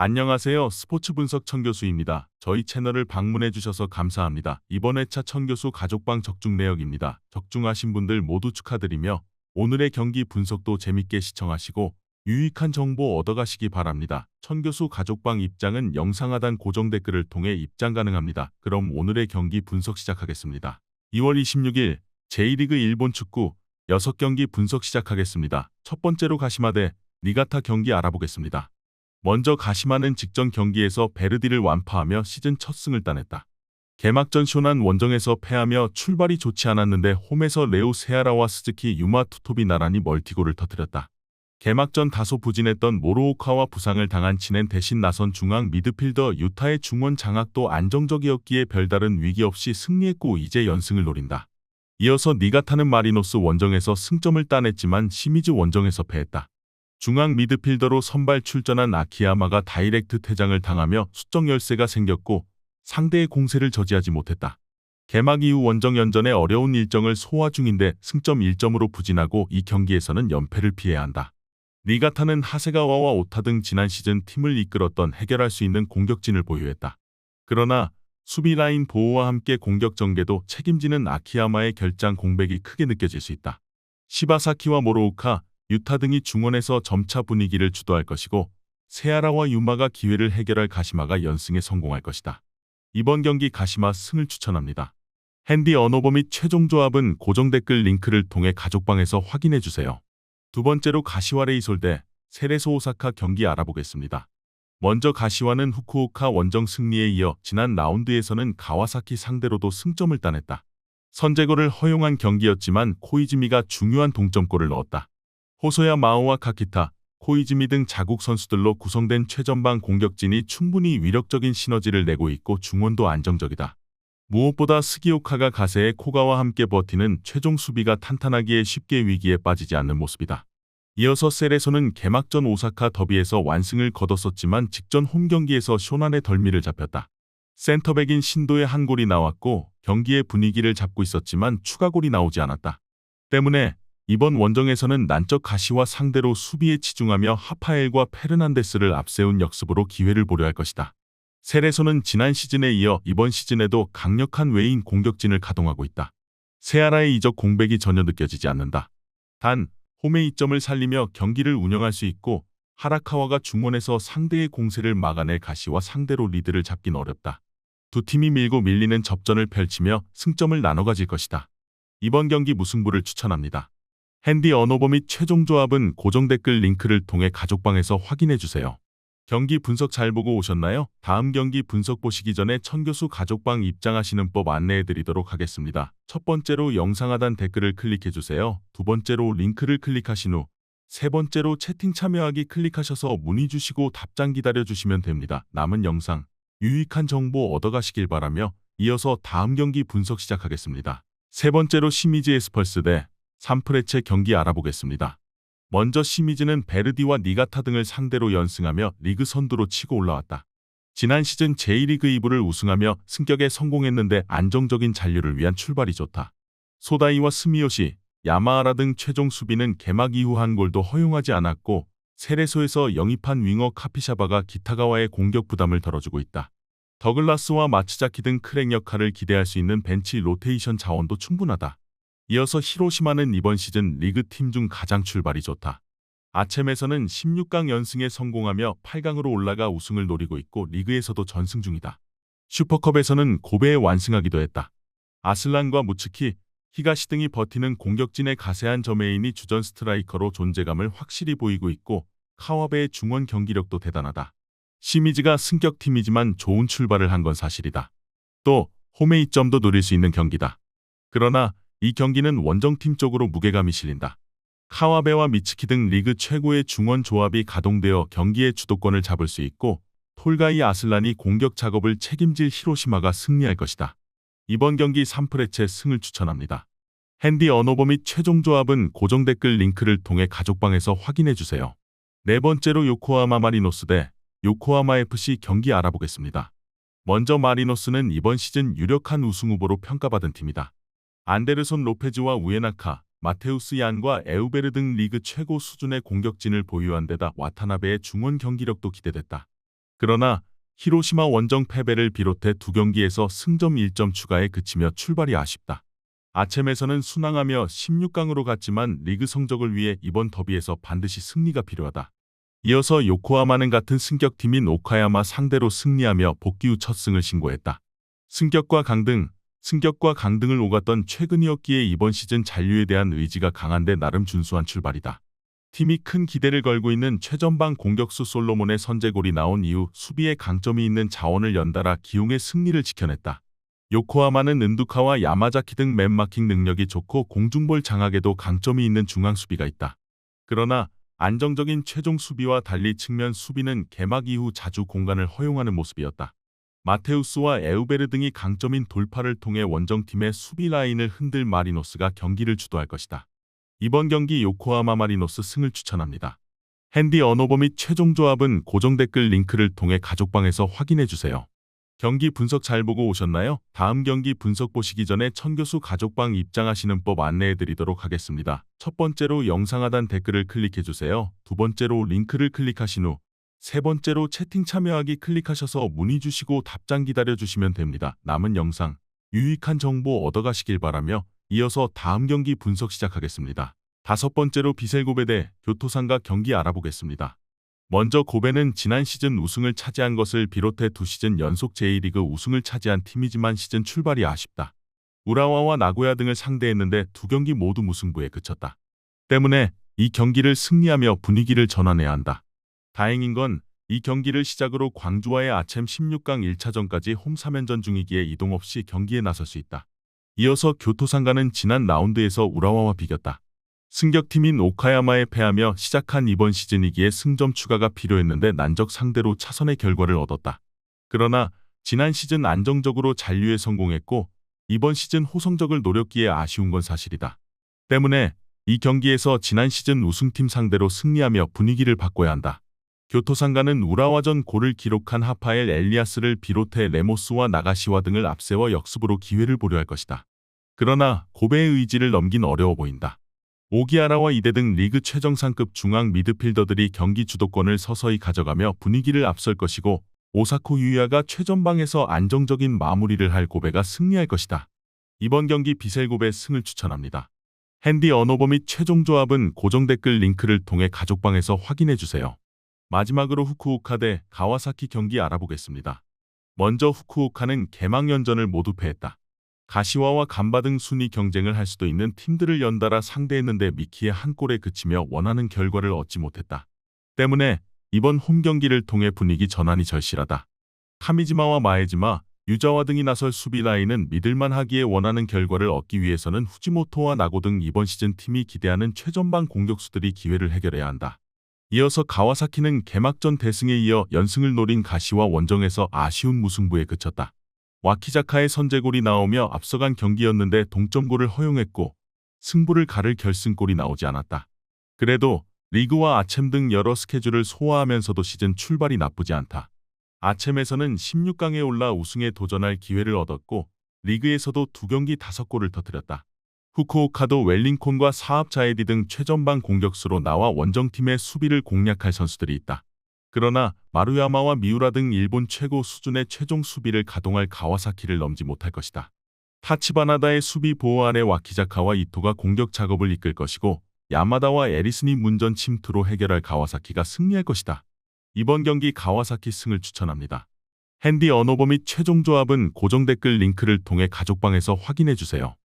안녕하세요. 스포츠 분석 천교수입니다. 저희 채널을 방문해 주셔서 감사합니다. 이번 회차 천교수 가족방 적중 내역입니다. 적중하신 분들 모두 축하드리며 오늘의 경기 분석도 재밌게 시청하시고 유익한 정보 얻어가시기 바랍니다. 천교수 가족방 입장은 영상 하단 고정 댓글을 통해 입장 가능합니다. 그럼 오늘의 경기 분석 시작하겠습니다. 2월 26일 J리그 일본 축구 6경기 분석 시작하겠습니다. 첫 번째로 가시마 대 니가타 경기 알아보겠습니다. 먼저 가시마는 직전 경기에서 베르디를 완파하며 시즌 첫 승을 따냈다. 개막전 쇼난 원정에서 패하며 출발이 좋지 않았는데 홈에서 레오 세아라와 스즈키 유마 투톱이 나란히 멀티골을 터뜨렸다. 개막전 다소 부진했던 모로오카와 부상을 당한 치넨 대신 나선 중앙 미드필더 유타의 중원 장악도 안정적이었기에 별다른 위기 없이 승리했고 이제 연승을 노린다. 이어서 니가타는 마리노스 원정에서 승점을 따냈지만 시미즈 원정에서 패했다. 중앙 미드필더로 선발 출전한 아키야마가 다이렉트 퇴장을 당하며 수적 열세가 생겼고 상대의 공세를 저지하지 못했다. 개막 이후 원정 연전에 어려운 일정을 소화 중인데 승점 1점으로 부진하고 이 경기에서는 연패를 피해야 한다. 니가타는 하세가와와 오타 등 지난 시즌 팀을 이끌었던 해결할 수 있는 공격진을 보유했다. 그러나 수비 라인 보호와 함께 공격 전개도 책임지는 아키야마의 결장 공백이 크게 느껴질 수 있다. 시바사키와 모로오카, 유타 등이 중원에서 점차 분위기를 주도할 것이고 세아라와 유마가 기회를 해결할 가시마가 연승에 성공할 것이다. 이번 경기 가시마 승을 추천합니다. 핸디 언어버 및 최종 조합은 고정 댓글 링크를 통해 가족방에서 확인해주세요. 두 번째로 가시와 레이솔 대 세레소 오사카 경기 알아보겠습니다. 먼저 가시와는 후쿠오카 원정 승리에 이어 지난 라운드에서는 가와사키 상대로도 승점을 따냈다. 선제골을 허용한 경기였지만 코이즈미가 중요한 동점골을 넣었다. 호소야 마오와 카키타, 코이즈미 등 자국 선수들로 구성된 최전방 공격진이 충분히 위력적인 시너지를 내고 있고 중원도 안정적이다. 무엇보다 스기오카가 가세의 코가와 함께 버티는 최종 수비가 탄탄하기에 쉽게 위기에 빠지지 않는 모습이다. 이어서 세레소는 개막전 오사카 더비에서 완승을 거뒀었지만 직전 홈 경기에서 쇼난의 덜미를 잡혔다. 센터백인 신도의 한 골이 나왔고 경기의 분위기를 잡고 있었지만 추가골이 나오지 않았다. 때문에 이번 원정에서는 난적 가시와 상대로 수비에 치중하며 하파엘과 페르난데스를 앞세운 역습으로 기회를 보려 할 것이다. 세레소는 지난 시즌에 이어 이번 시즌에도 강력한 외인 공격진을 가동하고 있다. 세아라의 이적 공백이 전혀 느껴지지 않는다. 단, 홈의 이점을 살리며 경기를 운영할 수 있고 하라카와가 중원에서 상대의 공세를 막아낼 가시와 상대로 리드를 잡긴 어렵다. 두 팀이 밀고 밀리는 접전을 펼치며 승점을 나눠 가질 것이다. 이번 경기 무승부를 추천합니다. 핸디 언어버 및 최종 조합은 고정 댓글 링크를 통해 가족방에서 확인해주세요. 경기 분석 잘 보고 오셨나요? 다음 경기 분석 보시기 전에 천교수 가족방 입장하시는 법 안내해드리도록 하겠습니다. 첫 번째로 영상 하단 댓글을 클릭해주세요. 두 번째로 링크를 클릭하신 후 세 번째로 채팅 참여하기 클릭하셔서 문의 주시고 답장 기다려주시면 됩니다. 남은 영상, 유익한 정보 얻어가시길 바라며 이어서 다음 경기 분석 시작하겠습니다. 세 번째로 시미즈 에스펄스 대 산프레체 경기 알아보겠습니다. 먼저 시미즈는 베르디와 니가타 등을 상대로 연승하며 리그 선두로 치고 올라왔다. 지난 시즌 J리그 2부를 우승하며 승격에 성공했는데 안정적인 잔류를 위한 출발이 좋다. 소다이와 스미요시, 야마하라 등 최종 수비는 개막 이후 한 골도 허용하지 않았고 세레소에서 영입한 윙어 카피샤바가 기타가와의 공격 부담을 덜어주고 있다. 더글라스와 마츠자키 등 크랙 역할을 기대할 수 있는 벤치 로테이션 자원도 충분하다. 이어서 히로시마는 이번 시즌 리그 팀 중 가장 출발이 좋다. 아쳔에서는 16강 연승에 성공하며 8강으로 올라가 우승을 노리고 있고 리그에서도 전승 중이다. 슈퍼컵에서는 고베에 완승하기도 했다. 아슬란과 무츠키, 히가시 등이 버티는 공격진의 가세한 저메인이 주전 스트라이커로 존재감을 확실히 보이고 있고 카와베의 중원 경기력도 대단하다. 시미즈가 승격팀이지만 좋은 출발을 한 건 사실이다. 또 홈의 이점도 노릴 수 있는 경기다. 그러나 이 경기는 원정팀 쪽으로 무게감이 실린다. 카와베와 미츠키 등 리그 최고의 중원 조합이 가동되어 경기의 주도권을 잡을 수 있고 톨가이 아슬란이 공격 작업을 책임질 히로시마가 승리할 것이다. 이번 경기 산프레체 승을 추천합니다. 핸디 언어버 및 최종 조합은 고정 댓글 링크를 통해 가족방에서 확인해주세요. 네 번째로 요코하마 마리노스 대 요코하마 FC 경기 알아보겠습니다. 먼저 마리노스는 이번 시즌 유력한 우승 후보로 평가받은 팀이다. 안데르손 로페즈와 우에나카, 마테우스 얀과 에우베르 등 리그 최고 수준의 공격진을 보유한 데다 와타나베의 중원 경기력도 기대됐다. 그러나 히로시마 원정 패배를 비롯해 두 경기에서 승점 1점 추가에 그치며 출발이 아쉽다. 아츰에서는 순항하며 16강으로 갔지만 리그 성적을 위해 이번 더비에서 반드시 승리가 필요하다. 이어서 요코하마는 같은 승격팀인 오카야마 상대로 승리하며 복귀 후 첫 승을 신고했다. 승격과 강등을 오갔던 최근이었기에 이번 시즌 잔류에 대한 의지가 강한데 나름 준수한 출발이다. 팀이 큰 기대를 걸고 있는 최전방 공격수 솔로몬의 선제골이 나온 이후 수비에 강점이 있는 자원을 연달아 기용해 승리를 지켜냈다. 요코하마는 은두카와 야마자키 등 맨마킹 능력이 좋고 공중볼 장악에도 강점이 있는 중앙 수비가 있다. 그러나 안정적인 최종 수비와 달리 측면 수비는 개막 이후 자주 공간을 허용하는 모습이었다. 마테우스와 에우베르 등이 강점인 돌파를 통해 원정팀의 수비 라인을 흔들 마리노스가 경기를 주도할 것이다. 이번 경기 요코하마 마리노스 승을 추천합니다. 핸디 언어버 및 최종 조합은 고정 댓글 링크를 통해 가족방에서 확인해주세요. 경기 분석 잘 보고 오셨나요? 다음 경기 분석 보시기 전에 천교수 가족방 입장하시는 법 안내해드리도록 하겠습니다. 첫 번째로 영상 하단 댓글을 클릭해주세요. 두 번째로 링크를 클릭하신 후 세 번째로 채팅 참여하기 클릭하셔서 문의 주시고 답장 기다려주시면 됩니다. 남은 영상 유익한 정보 얻어가시길 바라며 이어서 다음 경기 분석 시작하겠습니다. 다섯 번째로 비셀고베 대 교토상가 경기 알아보겠습니다. 먼저 고베는 지난 시즌 우승을 차지한 것을 비롯해 두 시즌 연속 J리그 우승을 차지한 팀이지만 시즌 출발이 아쉽다. 우라와와 나고야 등을 상대했는데 두 경기 모두 무승부에 그쳤다. 때문에 이 경기를 승리하며 분위기를 전환해야 한다. 다행인 건 이 경기를 시작으로 광주와의 아츰 16강 1차전까지 홈 3연전 중이기에 이동 없이 경기에 나설 수 있다. 이어서 교토상가는 지난 라운드에서 우라와와 비겼다. 승격팀인 오카야마에 패하며 시작한 이번 시즌이기에 승점 추가가 필요했는데 난적 상대로 차선의 결과를 얻었다. 그러나 지난 시즌 안정적으로 잔류에 성공했고 이번 시즌 호성적을 노렸기에 아쉬운 건 사실이다. 때문에 이 경기에서 지난 시즌 우승팀 상대로 승리하며 분위기를 바꿔야 한다. 교토상가는 우라와전 골을 기록한 하파엘 엘리아스를 비롯해 레모스와 나가시와 등을 앞세워 역습으로 기회를 보려 할 것이다. 그러나 고베의 의지를 넘긴 어려워 보인다. 오기아라와 이대 등 리그 최정상급 중앙 미드필더들이 경기 주도권을 서서히 가져가며 분위기를 앞설 것이고 오사코 유야가 최전방에서 안정적인 마무리를 할 고베가 승리할 것이다. 이번 경기 비셀고베 승을 추천합니다. 핸디 언어버 및 최종 조합은 고정 댓글 링크를 통해 가족방에서 확인해주세요. 마지막으로 후쿠오카 대 가와사키 경기 알아보겠습니다. 먼저 후쿠오카는 개막연전을 모두 패했다. 가시와와 간바 등 순위 경쟁을 할 수도 있는 팀들을 연달아 상대했는데 미키의 한 골에 그치며 원하는 결과를 얻지 못했다. 때문에 이번 홈 경기를 통해 분위기 전환이 절실하다. 카미지마와 마에지마, 유자와 등이 나설 수비 라인은 믿을만하기에 원하는 결과를 얻기 위해서는 후지모토와 나고 등 이번 시즌 팀이 기대하는 최전방 공격수들이 기회를 해결해야 한다. 이어서 가와사키는 개막전 대승에 이어 연승을 노린 가시와 원정에서 아쉬운 무승부에 그쳤다. 와키자카의 선제골이 나오며 앞서간 경기였는데 동점골을 허용했고 승부를 가를 결승골이 나오지 않았다. 그래도 리그와 아츰 등 여러 스케줄을 소화하면서도 시즌 출발이 나쁘지 않다. 아츰에서는 16강에 올라 우승에 도전할 기회를 얻었고 리그에서도 두 경기 5골을 터뜨렸다. 후쿠오카도 웰링콘과 사합 자에디 등 최전방 공격수로 나와 원정팀의 수비를 공략할 선수들이 있다. 그러나 마루야마와 미우라 등 일본 최고 수준의 최종 수비를 가동할 가와사키를 넘지 못할 것이다. 타치바나다의 수비 보호 아래 와키자카와 이토가 공격 작업을 이끌 것이고 야마다와 에리슨이 문전 침투로 해결할 가와사키가 승리할 것이다. 이번 경기 가와사키 승을 추천합니다. 핸디 언어버 및 최종 조합은 고정 댓글 링크를 통해 가족방에서 확인해주세요.